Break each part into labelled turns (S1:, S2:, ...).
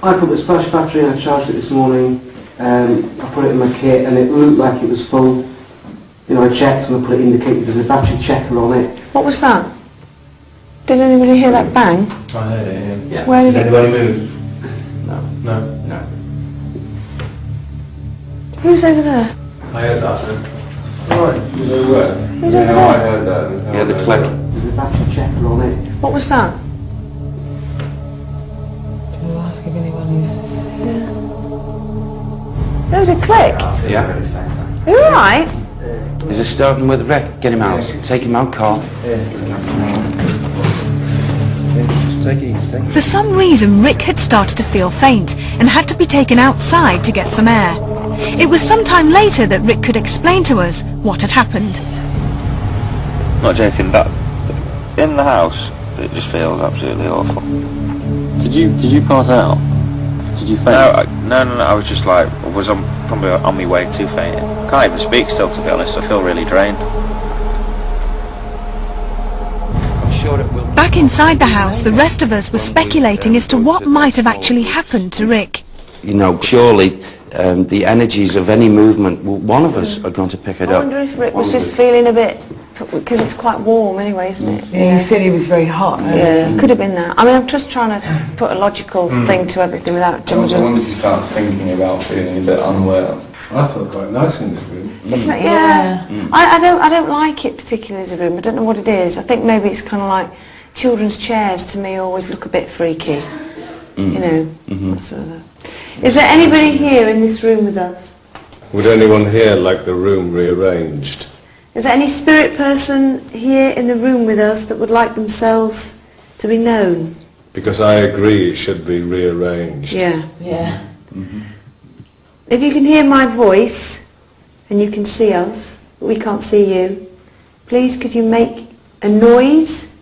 S1: I put the splash battery in, I charged it this morning, I put it in my kit and it looked like it was full. You know, I checked and I put it indicated there's a battery checker on it.
S2: What was that? Did anybody hear that bang?
S3: I heard it, yeah.
S2: Where did
S3: anybody move?
S1: No.
S3: No.
S1: No.
S2: Who's over there?
S3: I heard that then.
S1: Right.
S2: Who's over there?
S3: I heard that.
S1: Yeah, the click. There's a battery checker on it.
S2: What was that?
S4: Can you ask if anyone is...
S2: Yeah. There was a click.
S5: Yeah.
S2: You alright?
S5: Is it starting with Rick? Get him out. Take him out, Carl.
S6: For some reason, Rick had started to feel faint and had to be taken outside to get some air. It was some time later that Rick could explain to us what had happened.
S7: Not joking, that in the house, it just feels absolutely awful.
S8: Did you pass out? Did you faint?
S7: No, I was just like, probably on my way to fainting. Can't even speak still, to be honest. I feel really drained.
S6: Back inside the house, the rest of us were speculating as to what might have actually happened to Rick.
S5: You know, surely the energies of any movement, one of us are going to pick it
S2: I
S5: up.
S2: wonder if Rick was just feeling a bit... Because it's quite warm anyway, isn't it?
S4: Yeah, he said he was very hot.
S2: Yeah, could have been that. I mean, I'm just trying to put a logical thing to everything without jumping.
S3: Once you start thinking about feeling a bit unwell. I felt quite nice in this room.
S2: Isn't it? Yeah. I don't like it particularly as a room. I don't know what it is. I think maybe it's kind of like children's chairs to me always look a bit freaky. You know. That sort of Is there anybody here in this room with us?
S3: Would anyone here like the room rearranged?
S2: Is there any spirit person here in the room with us that would like themselves to be known?
S3: Because I agree it should be rearranged.
S2: Yeah.
S4: Yeah.
S2: If you can hear my voice and you can see us, but we can't see you, please could you make a noise?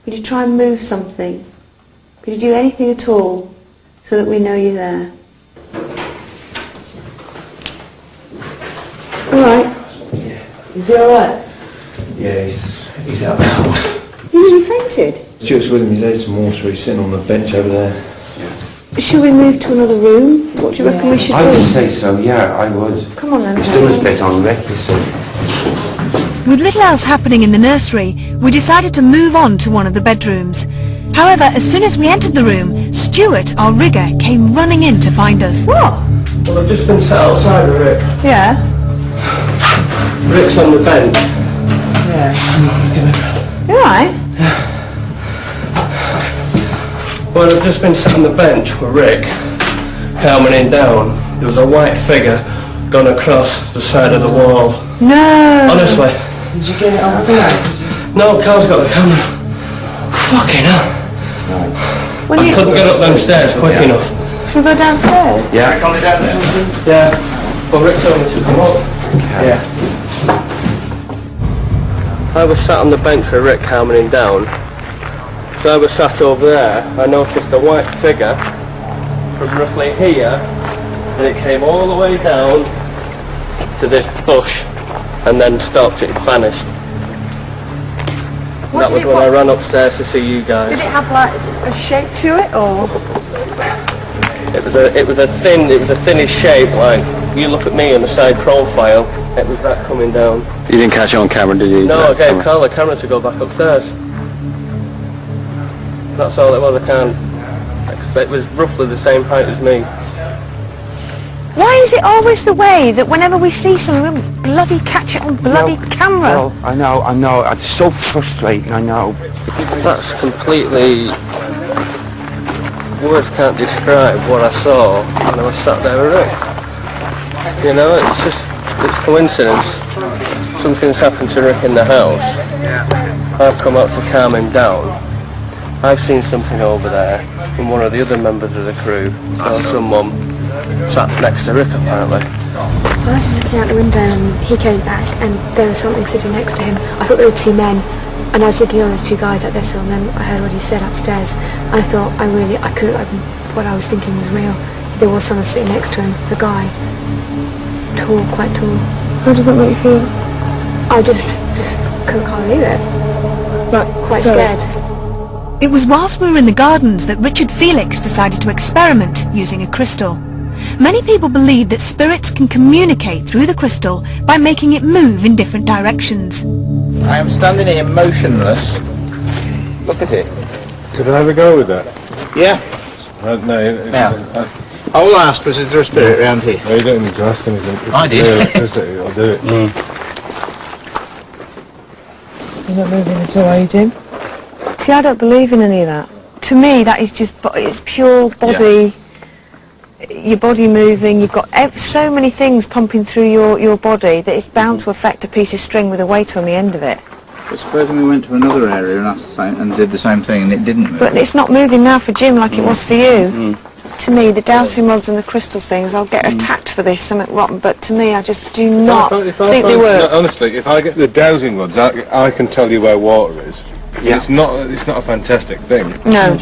S2: Could you try and move something? Could you do anything at all so that we know you're there? All right.
S4: Is he alright?
S3: Yeah, he's out of the house.
S2: You fainted?
S3: Stuart's with him, he's had some water, he's sitting on the bench over there.
S2: Should we move to another room? What do you reckon we should
S5: I
S2: do?
S5: would say so, yeah, I would.
S2: Come on then.
S5: It's still a bit on Rick, you see.
S6: With little else happening in the nursery, we decided to move on to one of the bedrooms. However, as soon as we entered the room, Stuart, our rigger, came running in to find us.
S2: What?
S9: Well, I've just been sat outside with Rick.
S2: Yeah.
S9: Rick's on the bench.
S2: Yeah. You alright?
S9: Well, I've just been sat on the bench with Rick, helmeting down. There was a white figure gone across the side of the wall.
S2: No.
S9: Honestly.
S4: Did you get it on film?
S9: No, Carl's got the camera. Fucking hell.
S2: When you...
S9: I couldn't get up them stairs quick enough.
S2: Should we go downstairs?
S5: Yeah.
S9: Yeah. Well, Rick told me to come up. Yeah. I was sat on the bench with Rick helmeting down. So I was sat over there. I noticed a white figure from roughly here, and it came all the way down to this bush, and then stopped. It vanished. And that was when I ran upstairs to see you guys.
S2: Did it have like a shape to it, or?
S9: It was a thinnish shape. Like you look at me on the side profile, it was that coming down.
S8: You didn't catch it on camera, did you?
S9: No, I gave Carl the camera to go back upstairs. That's all it was. I can't expect. It was roughly the same height as me.
S2: Why is it always the way that whenever we see something, we bloody catch it on bloody camera?
S5: No, I know. It's so frustrating, I know.
S9: That's completely... Words can't describe what I saw when I was sat there with Rick. You know, it's coincidence. Something's happened to Rick in the house. I've come out to calm him down. I've seen something over there from one of the other members of the crew. Saw someone sat next to Rick, apparently.
S10: I was just looking out the window and he came back and there was something sitting next to him. I thought there were two men and I was thinking, oh, there's two guys like this, and then I heard what he said upstairs and I thought what I was thinking was real. There was someone sitting next to him, a guy. Tall, quite tall.
S2: How does that make you feel?
S10: I just can't believe it.
S2: Right,
S10: Quite
S2: sorry.
S10: scared.
S6: It was whilst we were in the gardens that Richard Felix decided to experiment using a crystal. Many people believe that spirits can communicate through the crystal by making it move in different directions.
S7: I am standing here motionless. Look at it.
S3: Could I have a go with that?
S7: Yeah.
S3: No.
S7: Now, all I asked was, is there a spirit around here?
S3: No, you don't need to ask anything. If
S7: I did.
S3: I'll do it.
S4: You're not moving at all, are you, Jim?
S2: See, I don't believe in any of that. To me, that is just, it's pure body, your body moving. You've got so many things pumping through your body that it's bound to affect a piece of string with a weight on the end of it.
S7: But supposing we went to another area and asked the same, and did the same thing and it didn't move.
S2: But it's not moving now for Jim like it was for you. To me, the dowsing rods and the crystal things, I'll get attacked for this, something rotten, but to me, I just do not think they work.
S3: No, honestly, if I get the dowsing rods, I can tell you where water is.
S5: Yeah.
S3: It's not a fantastic thing.
S2: No.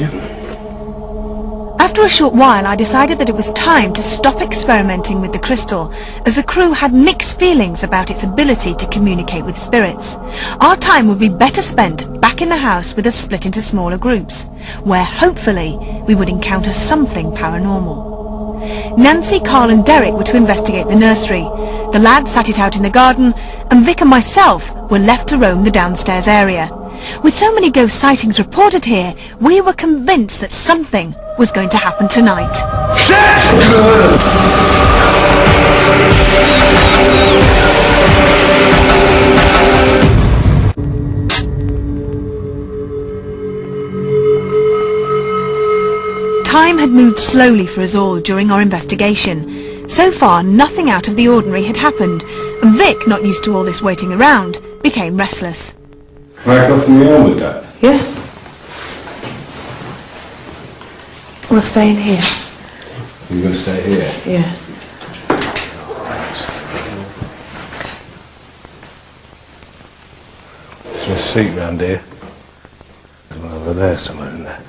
S6: After a short while, I decided that it was time to stop experimenting with the crystal, as the crew had mixed feelings about its ability to communicate with spirits. Our time would be better spent back in the house with us split into smaller groups, where hopefully we would encounter something paranormal. Nancy, Carl and Derek were to investigate the nursery. The lads sat it out in the garden, and Vic and myself were left to roam the downstairs area. With so many ghost sightings reported here, we were convinced that something was going to happen tonight. Time had moved slowly for us all during our investigation. So far, nothing out of the ordinary had happened, and Vic, not used to all this waiting around, became restless.
S3: Can I go from the on with that?
S2: Yeah. We'll stay in here.
S3: You're going to stay here?
S2: Yeah.
S3: There's a seat round here. There's one over there, somewhere in there.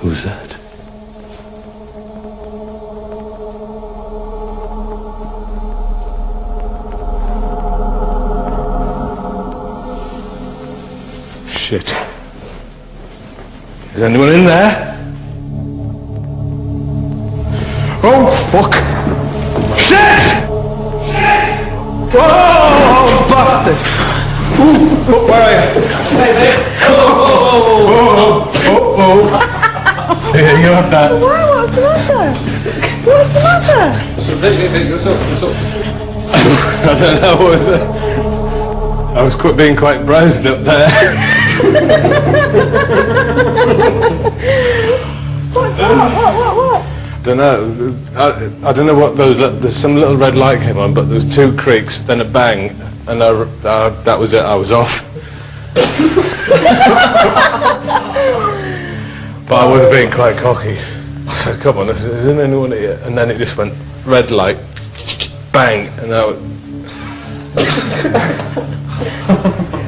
S3: Who's that? Shit. Is anyone in there? Oh, fuck! Shit! Shit! Oh, bastard! Ooh, where are you? Here, you have that.
S2: Why? What's the matter? What's the matter?
S3: What's up? I don't know, what was it? I was being quite brazen up there.
S2: What?
S3: Don't know. I don't know what those. There's some little red light came on, but there was two creaks, then a bang, and that was it. I was off. But I was being quite cocky. I said, "Come on, isn't anyone here?" And then it just went red light, bang, and I was...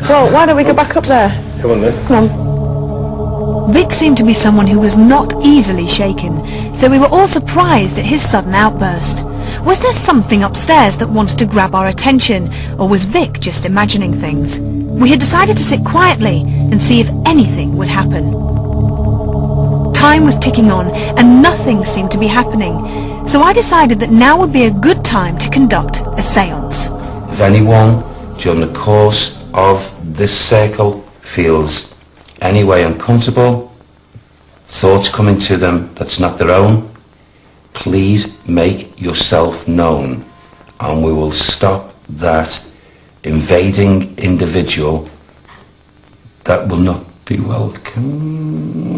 S2: Well, why don't we go back up there?
S3: Come on then.
S2: Come on.
S6: Vic seemed to be someone who was not easily shaken, so we were all surprised at his sudden outburst. Was there something upstairs that wanted to grab our attention, or was Vic just imagining things? We had decided to sit quietly and see if anything would happen. Time was ticking on, and nothing seemed to be happening, so I decided that now would be a good time to conduct a séance.
S5: If anyone during the course of this circle feels any way uncomfortable, thoughts coming to them that's not their own, please make yourself known, and we will stop that invading individual that will not be welcome.